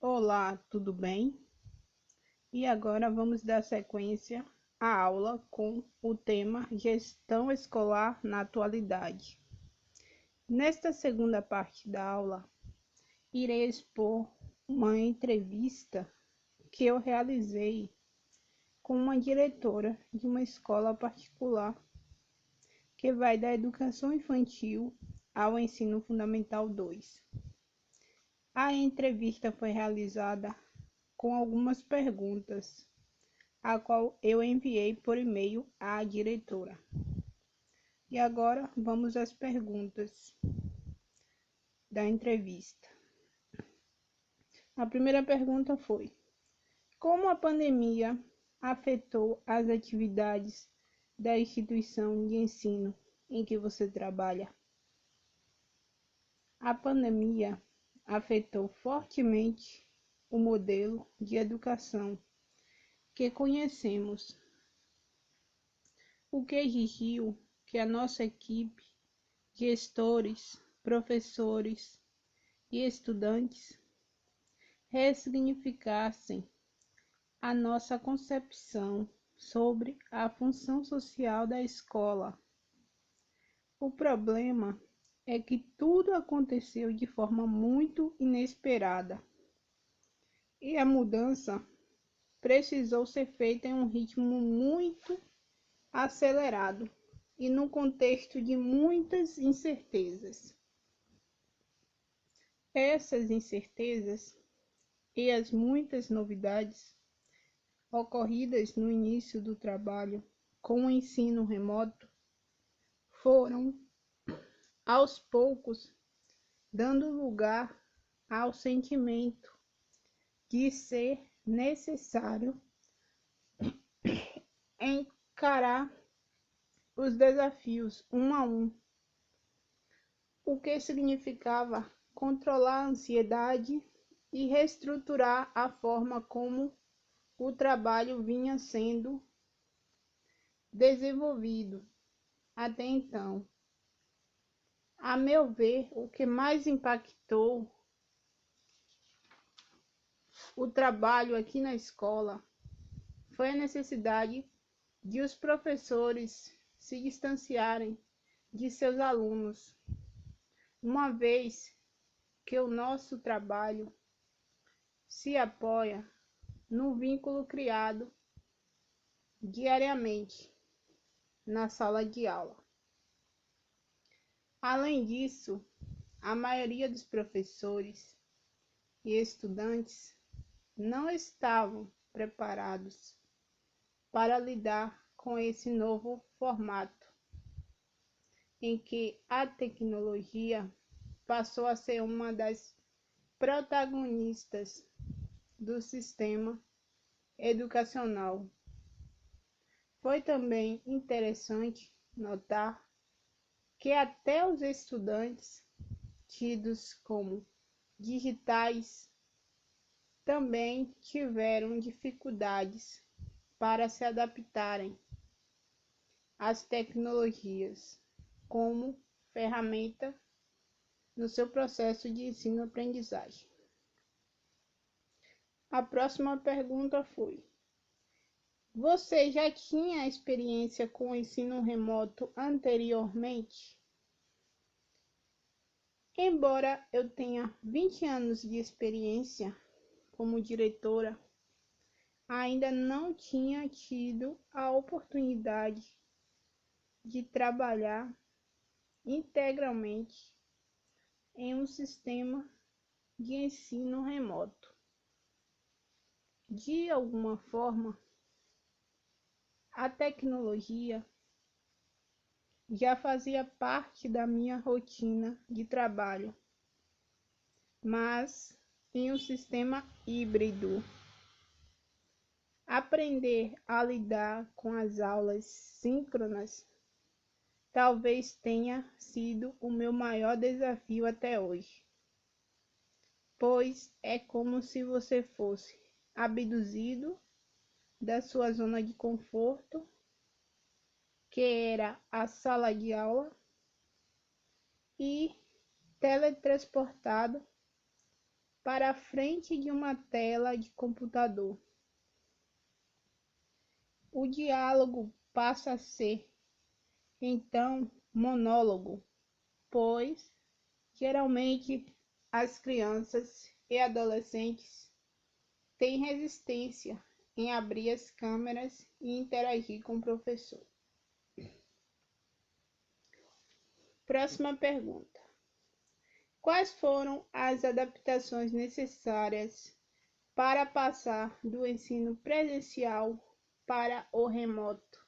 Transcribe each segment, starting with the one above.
Olá, tudo bem? E agora vamos dar sequência à aula com o tema Gestão Escolar na Atualidade. Nesta segunda parte da aula, irei expor uma entrevista que eu realizei com uma diretora de uma escola particular que vai da educação infantil ao ensino fundamental 2. A entrevista foi realizada com algumas perguntas, a qual eu enviei por e-mail à diretora. E agora vamos às perguntas da entrevista. A primeira pergunta foi: como a pandemia afetou as atividades da instituição de ensino em que você trabalha? A pandemia afetou fortemente o modelo de educação que conhecemos, o que exigiu que a nossa equipe, gestores, professores e estudantes ressignificassem a nossa concepção sobre a função social da escola. O problema é que tudo aconteceu de forma muito inesperada e a mudança precisou ser feita em um ritmo muito acelerado e no contexto de muitas incertezas. Essas incertezas e as muitas novidades ocorridas no início do trabalho com o ensino remoto foram, aos poucos, dando lugar ao sentimento de ser necessário encarar os desafios um a um, o que significava controlar a ansiedade e reestruturar a forma como o trabalho vinha sendo desenvolvido até então. A meu ver, o que mais impactou o trabalho aqui na escola foi a necessidade de os professores se distanciarem de seus alunos, uma vez que o nosso trabalho se apoia no vínculo criado diariamente na sala de aula. Além disso, a maioria dos professores e estudantes não estavam preparados para lidar com esse novo formato, em que a tecnologia passou a ser uma das protagonistas do sistema educacional. Foi também interessante notar que até os estudantes tidos como digitais também tiveram dificuldades para se adaptarem às tecnologias como ferramenta no seu processo de ensino-aprendizagem. A próxima pergunta foi: você já tinha experiência com o ensino remoto anteriormente? Embora eu tenha 20 anos de experiência como diretora, ainda não tinha tido a oportunidade de trabalhar integralmente em um sistema de ensino remoto. De alguma forma, a tecnologia já fazia parte da minha rotina de trabalho, mas em um sistema híbrido. Aprender a lidar com as aulas síncronas talvez tenha sido o meu maior desafio até hoje, pois é como se você fosse abduzido da sua zona de conforto, que era a sala de aula, e teletransportado para a frente de uma tela de computador. O diálogo passa a ser, então, monólogo, pois, geralmente, as crianças e adolescentes têm resistência em abrir as câmeras e interagir com o professor. Próxima pergunta. Quais foram as adaptações necessárias para passar do ensino presencial para o remoto?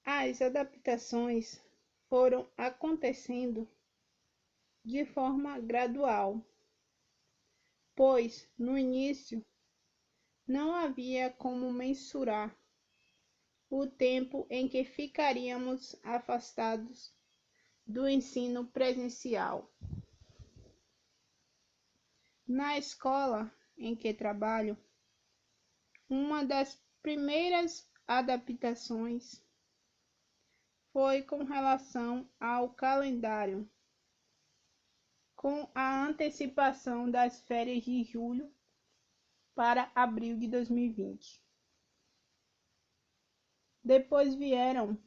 As adaptações foram acontecendo de forma gradual, pois no início não havia como mensurar o tempo em que ficaríamos afastados do ensino presencial. Na escola em que trabalho, uma das primeiras adaptações foi com relação ao calendário, com a antecipação das férias de julho para abril de 2020. Depois vieram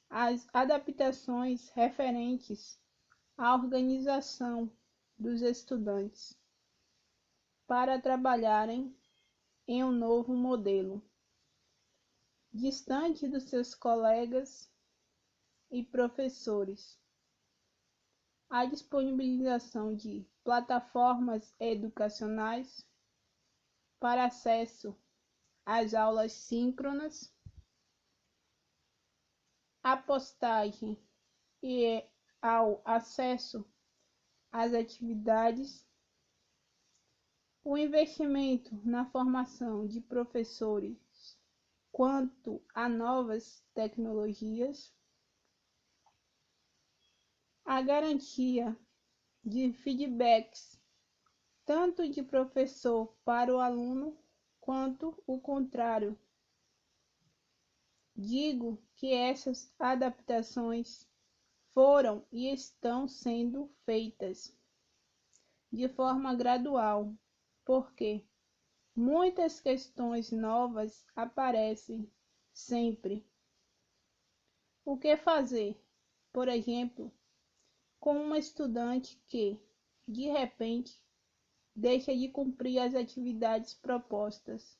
as adaptações referentes à organização dos estudantes para trabalharem em um novo modelo, distante dos seus colegas e professores. A disponibilização de plataformas educacionais para acesso às aulas síncronas, a postagem e ao acesso às atividades, o investimento na formação de professores quanto a novas tecnologias, a garantia de feedbacks tanto de professor para o aluno quanto o contrário. Digo que essas adaptações foram e estão sendo feitas de forma gradual, porque muitas questões novas aparecem sempre. O que fazer, por exemplo, com uma estudante que, de repente, deixa de cumprir as atividades propostas,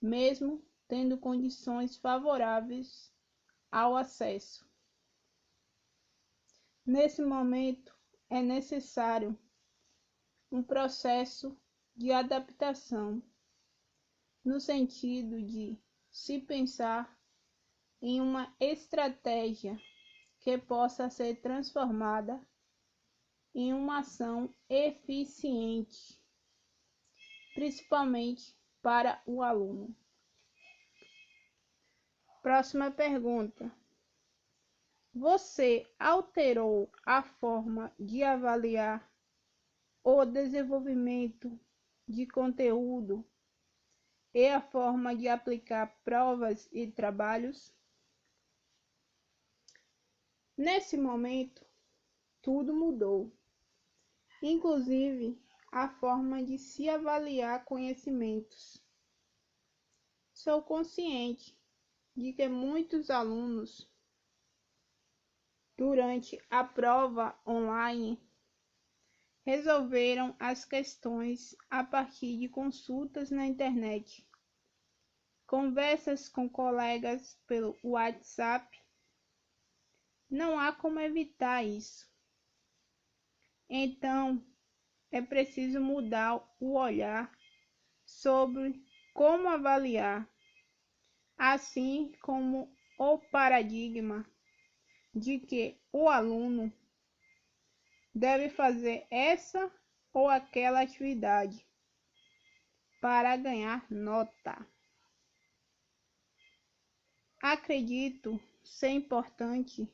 mesmo tendo condições favoráveis ao acesso? Nesse momento, é necessário um processo de adaptação, no sentido de se pensar em uma estratégia que possa ser transformada em uma ação eficiente, principalmente para o aluno. Próxima pergunta. Você alterou a forma de avaliar o desenvolvimento de conteúdo e a forma de aplicar provas e trabalhos? Nesse momento, tudo mudou, inclusive a forma de se avaliar conhecimentos. Sou consciente de que muitos alunos, durante a prova online, resolveram as questões a partir de consultas na internet, conversas com colegas pelo WhatsApp. Não há como evitar isso. Então, é preciso mudar o olhar sobre como avaliar, assim como o paradigma de que o aluno deve fazer essa ou aquela atividade para ganhar nota. Acredito ser importante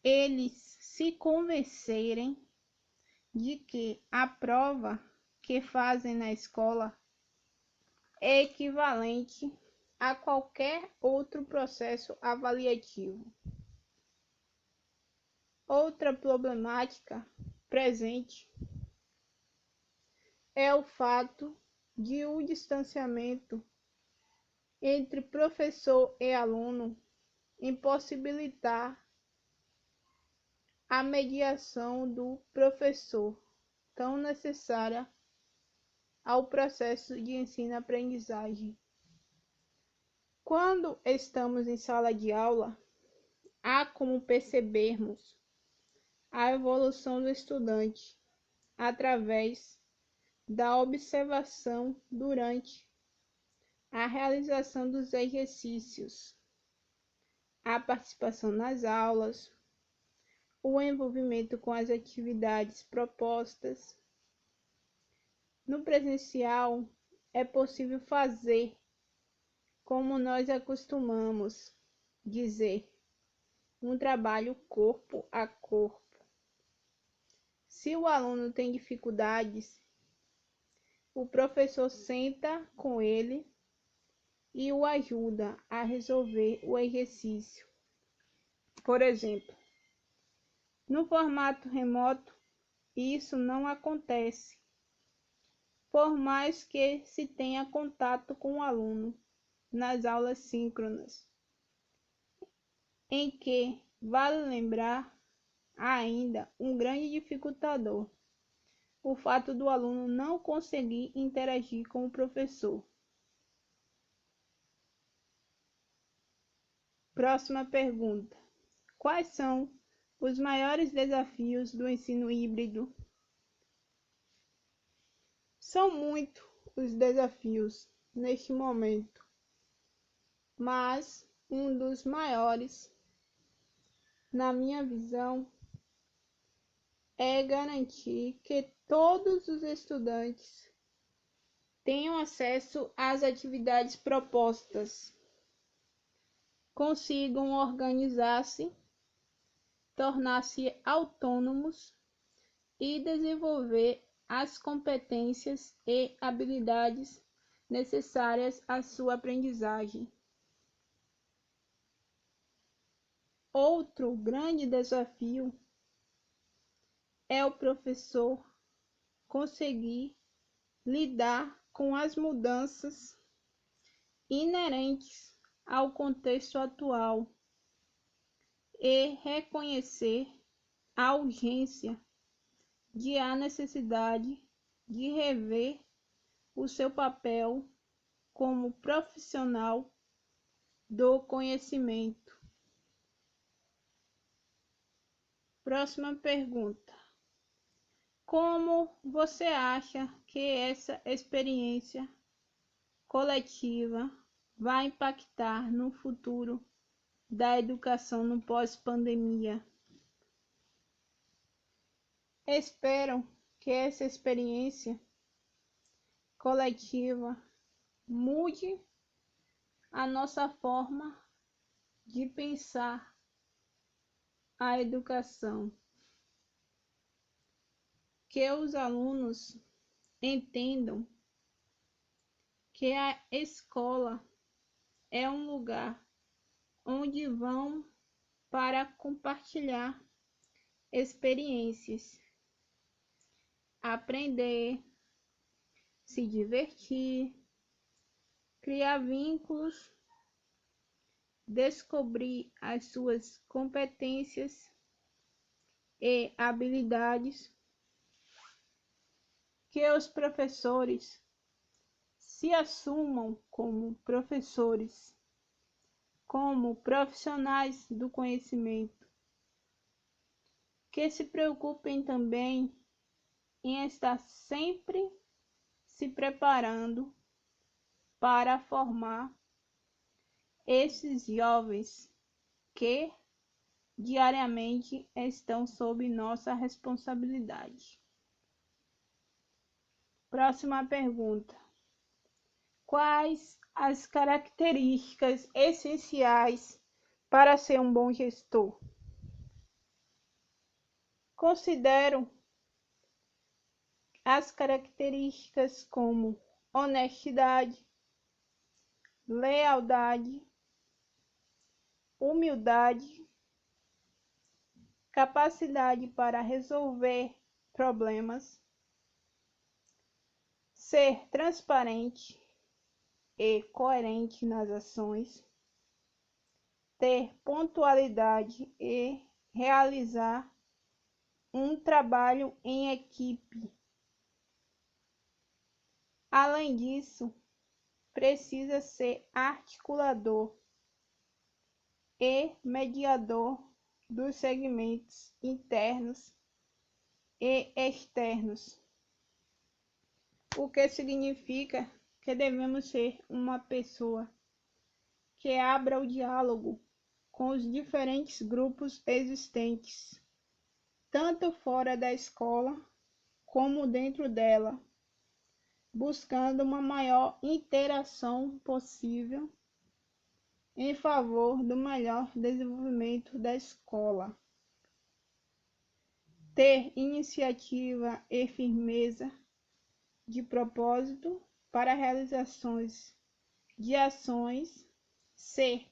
eles se convencerem de que a prova que fazem na escola é equivalente a qualquer outro processo avaliativo. Outra problemática presente é o fato de o distanciamento entre professor e aluno impossibilitar a mediação do professor, tão necessária ao processo de ensino-aprendizagem. Quando estamos em sala de aula, há como percebermos a evolução do estudante através da observação durante a realização dos exercícios, a participação nas aulas, o envolvimento com as atividades propostas. No presencial, é possível fazer, como nós acostumamos dizer, um trabalho corpo a corpo. Se o aluno tem dificuldades, o professor senta com ele e o ajuda a resolver o exercício. Por exemplo, no formato remoto, isso não acontece, por mais que se tenha contato com o aluno nas aulas síncronas, em que, vale lembrar, há ainda um grande dificultador: o fato do aluno não conseguir interagir com o professor. Próxima pergunta: quais são os maiores desafios do ensino híbrido? São muitos os desafios neste momento, mas um dos maiores, na minha visão, é garantir que todos os estudantes tenham acesso às atividades propostas, consigam organizar-se, tornar-se autônomos e desenvolver as competências e habilidades necessárias à sua aprendizagem. Outro grande desafio é o professor conseguir lidar com as mudanças inerentes ao contexto atual e reconhecer a urgência de a necessidade de rever o seu papel como profissional do conhecimento. Próxima pergunta: como você acha que essa experiência coletiva vai impactar no futuro da educação no pós-pandemia? Espero que essa experiência coletiva mude a nossa forma de pensar a educação, que os alunos entendam que a escola é um lugar onde vão para compartilhar experiências, aprender, se divertir, criar vínculos, descobrir as suas competências e habilidades, que os professores se assumam como professores, como profissionais do conhecimento, que se preocupem também em estar sempre se preparando para formar esses jovens que diariamente estão sob nossa responsabilidade. Próxima pergunta: quais as características essenciais para ser um bom gestor? Considero as características como honestidade, lealdade, humildade, capacidade para resolver problemas, ser transparente e coerente nas ações, ter pontualidade e realizar um trabalho em equipe. Além disso, precisa ser articulador e mediador dos segmentos internos e externos, o que significa que devemos ser uma pessoa que abra o diálogo com os diferentes grupos existentes, tanto fora da escola como dentro dela, buscando uma maior interação possível em favor do melhor desenvolvimento da escola. Ter iniciativa e firmeza de propósito para realizações de ações, ser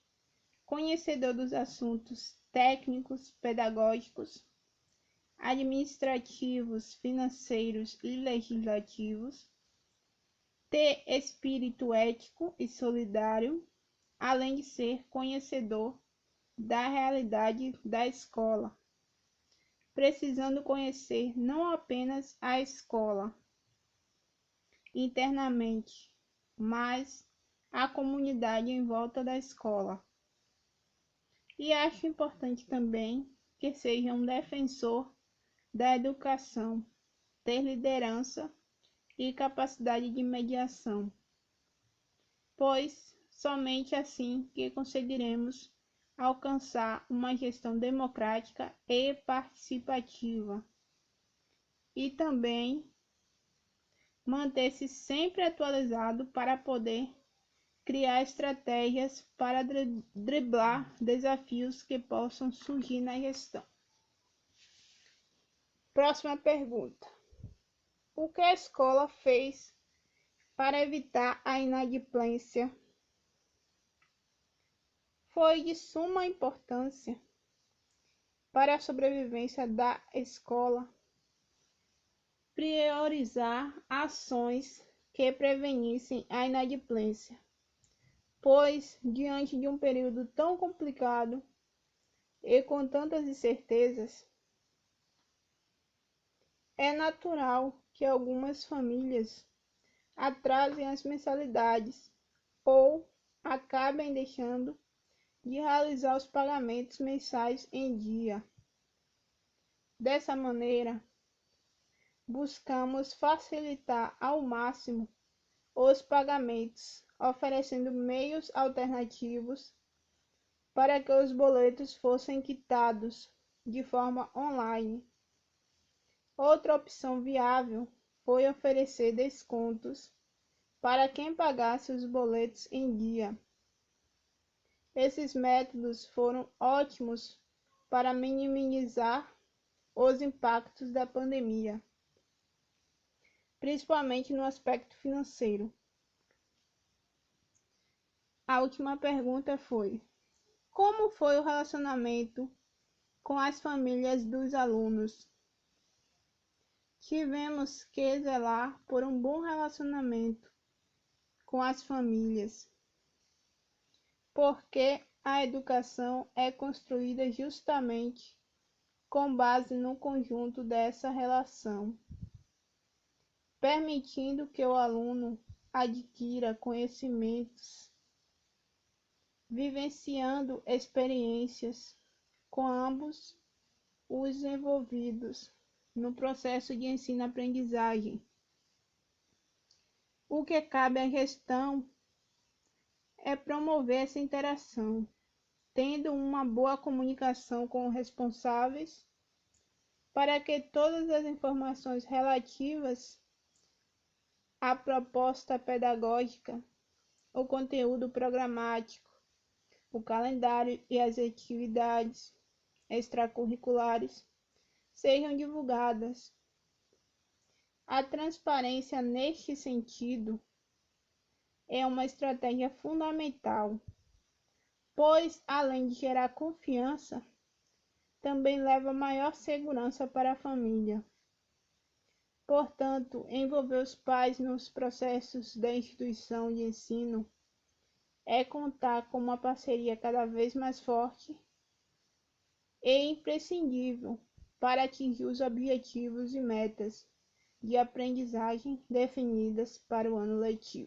conhecedor dos assuntos técnicos, pedagógicos, administrativos, financeiros e legislativos, ter espírito ético e solidário, além de ser conhecedor da realidade da escola, precisando conhecer não apenas a escola internamente, mas a comunidade em volta da escola. E acho importante também que seja um defensor da educação, ter liderança e capacidade de mediação, pois somente assim que conseguiremos alcançar uma gestão democrática e participativa, e também manter-se sempre atualizado para poder criar estratégias para driblar desafios que possam surgir na gestão. Próxima pergunta. O que a escola fez para evitar a inadimplência? Foi de suma importância para a sobrevivência da escola priorizar ações que prevenissem a inadimplência, pois, diante de um período tão complicado e com tantas incertezas, é natural que algumas famílias atrasem as mensalidades ou acabem deixando de realizar os pagamentos mensais em dia. Dessa maneira, buscamos facilitar ao máximo os pagamentos, oferecendo meios alternativos para que os boletos fossem quitados de forma online. Outra opção viável foi oferecer descontos para quem pagasse os boletos em dia. Esses métodos foram ótimos para minimizar os impactos da pandemia, principalmente no aspecto financeiro. A última pergunta foi: como foi o relacionamento com as famílias dos alunos? Tivemos que zelar por um bom relacionamento com as famílias, porque a educação é construída justamente com base no conjunto dessa relação, permitindo que o aluno adquira conhecimentos, vivenciando experiências com ambos os envolvidos no processo de ensino-aprendizagem. O que cabe à gestão é promover essa interação, tendo uma boa comunicação com os responsáveis, para que todas as informações relativas à proposta pedagógica, o conteúdo programático, o calendário e as atividades extracurriculares sejam divulgadas. A transparência neste sentido é uma estratégia fundamental, pois, além de gerar confiança, também leva maior segurança para a família. Portanto, envolver os pais nos processos da instituição de ensino é contar com uma parceria cada vez mais forte e imprescindível para atingir os objetivos e metas de aprendizagem definidas para o ano letivo.